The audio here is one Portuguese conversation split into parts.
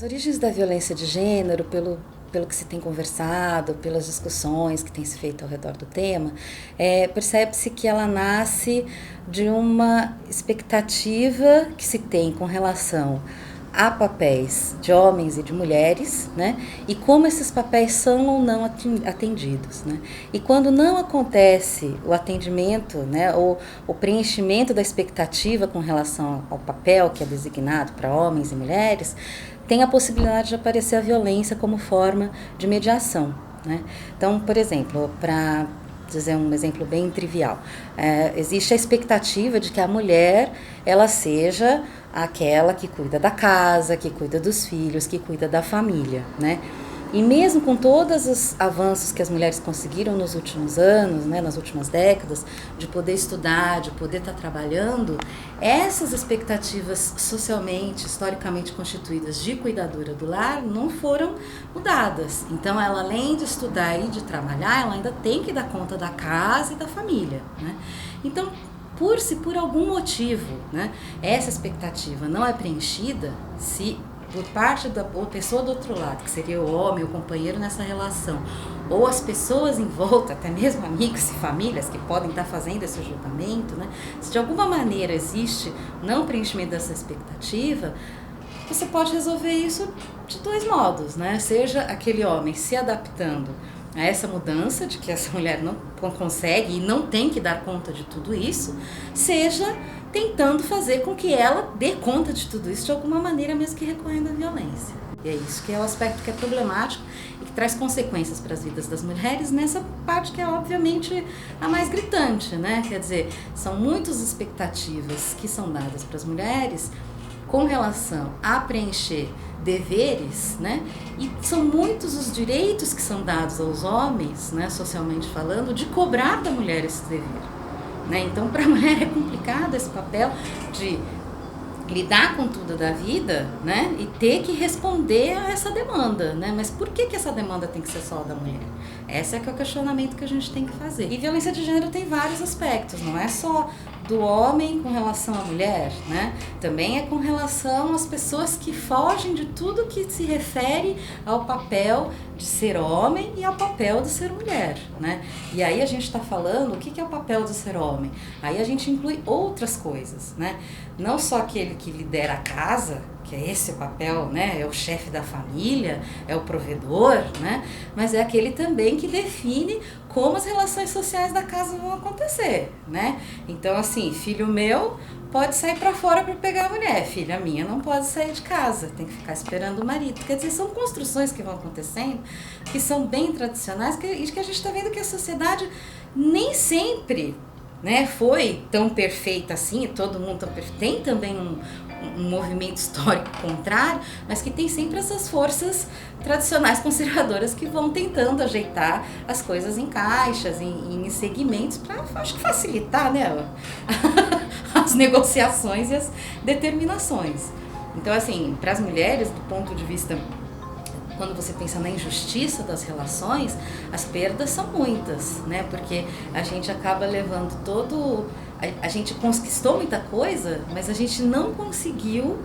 origens da violência de gênero, pelo que se tem conversado, pelas discussões que têm se feito ao redor do tema, percebe-se que ela nasce de uma expectativa que se tem com relação a papéis de homens e de mulheres, né? E como esses papéis são ou não atendidos, né? E quando não acontece o atendimento, né, ou o preenchimento da expectativa com relação ao papel que é designado para homens e mulheres, tem a possibilidade de aparecer a violência como forma de mediação, né? Então, por exemplo, para dizer um exemplo bem trivial, existe a expectativa de que a mulher ela seja aquela que cuida da casa, que cuida dos filhos, que cuida da família, né? E mesmo com todos os avanços que as mulheres conseguiram nos últimos anos, né, nas últimas décadas, de poder estudar, de poder estar trabalhando, essas expectativas socialmente, historicamente constituídas de cuidadora do lar não foram mudadas. Então, ela, além de estudar e de trabalhar, ela ainda tem que dar conta da casa e da família, né? Então, se por algum motivo, né, essa expectativa não é preenchida, se por parte da pessoa do outro lado, que seria o homem, o companheiro nessa relação, ou as pessoas em volta, até mesmo amigos e famílias que podem estar fazendo esse julgamento, né, se de alguma maneira existe não preenchimento dessa expectativa, você pode resolver isso de dois modos, né? Seja aquele homem se adaptando a essa mudança de que essa mulher não consegue e não tem que dar conta de tudo isso, seja tentando fazer com que ela dê conta de tudo isso de alguma maneira, mesmo que recorrendo à violência. E é isso que é o aspecto que é problemático e que traz consequências para as vidas das mulheres nessa parte que é obviamente a mais gritante, né? Quer dizer, são muitas expectativas que são dadas para as mulheres com relação a preencher deveres, né? E são muitos os direitos que são dados aos homens, né, socialmente falando, de cobrar da mulher esse dever, né? Então, para a mulher é complicado esse papel de lidar com tudo da vida, né, e ter que responder a essa demanda, né? Mas por que essa demanda tem que ser só da mulher? Esse é que é o questionamento que a gente tem que fazer. E violência de gênero tem vários aspectos, não é só do homem com relação à mulher, né? Também é com relação às pessoas que fogem de tudo que se refere ao papel de ser homem e ao papel de ser mulher, né? E aí a gente está falando o que é o papel de ser homem. Aí a gente inclui outras coisas, né? Não só aquele que lidera a casa, que é esse o papel, né? É o chefe da família, é o provedor, né? Mas é aquele também que define como as relações sociais da casa vão acontecer, né? Então, assim, filho meu pode sair para fora para pegar a mulher, filha minha não pode sair de casa, tem que ficar esperando o marido. Quer dizer, são construções que vão acontecendo, que são bem tradicionais, e que a gente está vendo que a sociedade nem sempre, né, foi tão perfeita assim, todo mundo tão perfeito. Tem também um movimento histórico contrário, mas que tem sempre essas forças tradicionais conservadoras que vão tentando ajeitar as coisas em caixas, em segmentos, para, acho que, facilitar, né, as negociações e as determinações. Então, assim, para as mulheres, do ponto de vista, quando você pensa na injustiça das relações, as perdas são muitas, né? Porque a gente acaba levando a gente conquistou muita coisa, mas a gente não conseguiu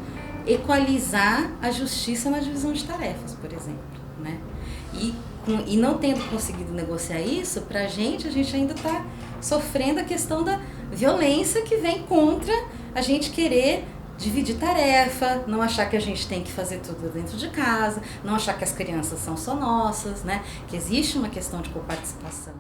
equalizar a justiça na divisão de tarefas, por exemplo, né? E não tendo conseguido negociar isso, a gente ainda está sofrendo a questão da violência que vem contra a gente querer dividir tarefa, não achar que a gente tem que fazer tudo dentro de casa, não achar que as crianças são só nossas, né? Que existe uma questão de coparticipação.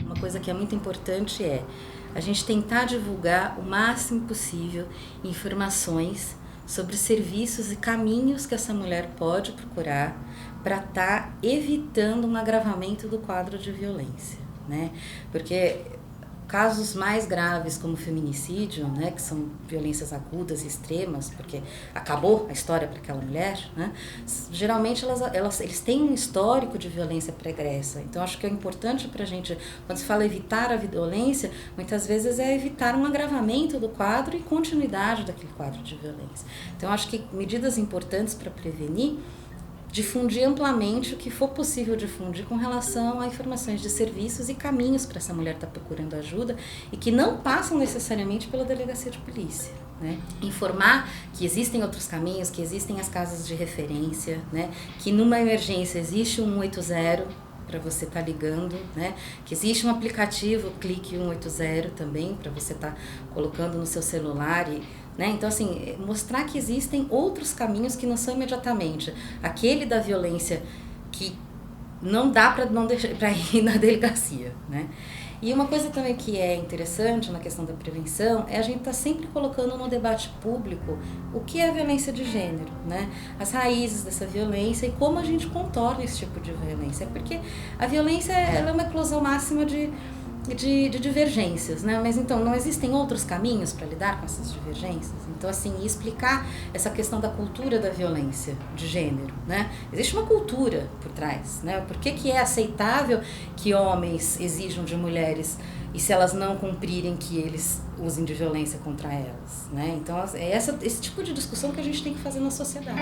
Uma coisa que é muito importante é a gente tentar divulgar o máximo possível informações sobre serviços e caminhos que essa mulher pode procurar para estar evitando um agravamento do quadro de violência, né? Porque casos mais graves como feminicídio, né, que são violências agudas e extremas, porque acabou a história para aquela mulher, né, geralmente eles têm um histórico de violência pregressa. Então acho que é importante para a gente, quando se fala evitar a violência, muitas vezes é evitar um agravamento do quadro e continuidade daquele quadro de violência. Então acho que medidas importantes para prevenir difundir amplamente o que for possível difundir com relação a informações de serviços e caminhos para essa mulher estar procurando ajuda e que não passam necessariamente pela delegacia de polícia, né? Informar que existem outros caminhos, que existem as casas de referência, né? Que numa emergência existe um 180 para você estar ligando, né? Que existe um aplicativo, Clique 180 também, para você estar colocando no seu celular e, né? Então, assim, mostrar que existem outros caminhos que não são imediatamente aquele da violência que não dá para não deixar para ir na delegacia, né? E uma coisa também que é interessante na questão da prevenção é a gente estar sempre colocando no debate público o que é a violência de gênero, né? As raízes dessa violência e como a gente contorna esse tipo de violência. Porque a violência ela é uma eclosão máxima de divergências, né? Mas então não existem outros caminhos para lidar com essas divergências? Então, assim, explicar essa questão da cultura da violência de gênero, né? Existe uma cultura por trás, né? Por que é aceitável que homens exijam de mulheres e se elas não cumprirem que eles usem de violência contra elas, né? Então, é esse tipo de discussão que a gente tem que fazer na sociedade.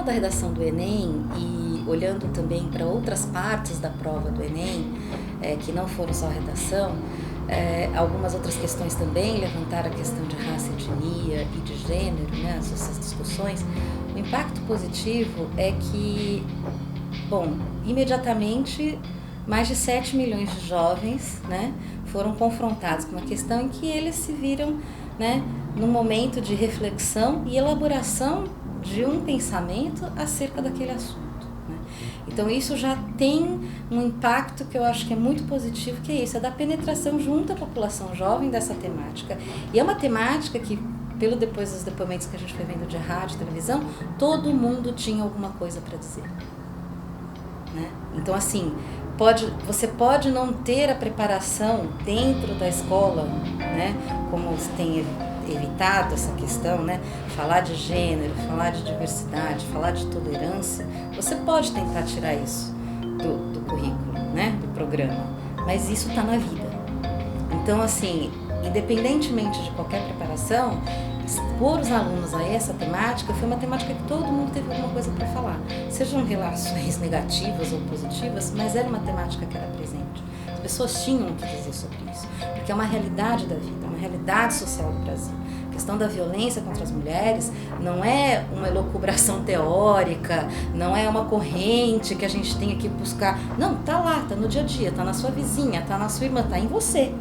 Da redação do Enem e olhando também para outras partes da prova do Enem, que não foram só redação, algumas outras questões também levantaram a questão de raça, etnia e de gênero, né, essas discussões. O impacto positivo é que, bom, imediatamente mais de 7 milhões de jovens, né, foram confrontados com uma questão em que eles se viram, né, num momento de reflexão e elaboração de um pensamento acerca daquele assunto, né? Então isso já tem um impacto que eu acho que é muito positivo, que é isso, é da penetração junto à população jovem dessa temática. E é uma temática que, depois dos depoimentos que a gente foi vendo de rádio e televisão, todo mundo tinha alguma coisa para dizer, né? Então, assim, você pode não ter a preparação dentro da escola, né, como se tem evitado essa questão, né? Falar de gênero, falar de diversidade, falar de tolerância, você pode tentar tirar isso do currículo, né? Do programa, mas isso está na vida. Então, assim, independentemente de qualquer preparação, expor os alunos a essa temática foi uma temática que todo mundo teve alguma coisa para falar, sejam relações negativas ou positivas, mas era uma temática que era presente. As pessoas tinham o que dizer sobre isso, porque é uma realidade da vida, é uma realidade social do Brasil. A questão da violência contra as mulheres não é uma elucubração teórica, não é uma corrente que a gente tem que buscar. Não, tá lá, tá no dia a dia, tá na sua vizinha, tá na sua irmã, tá em você.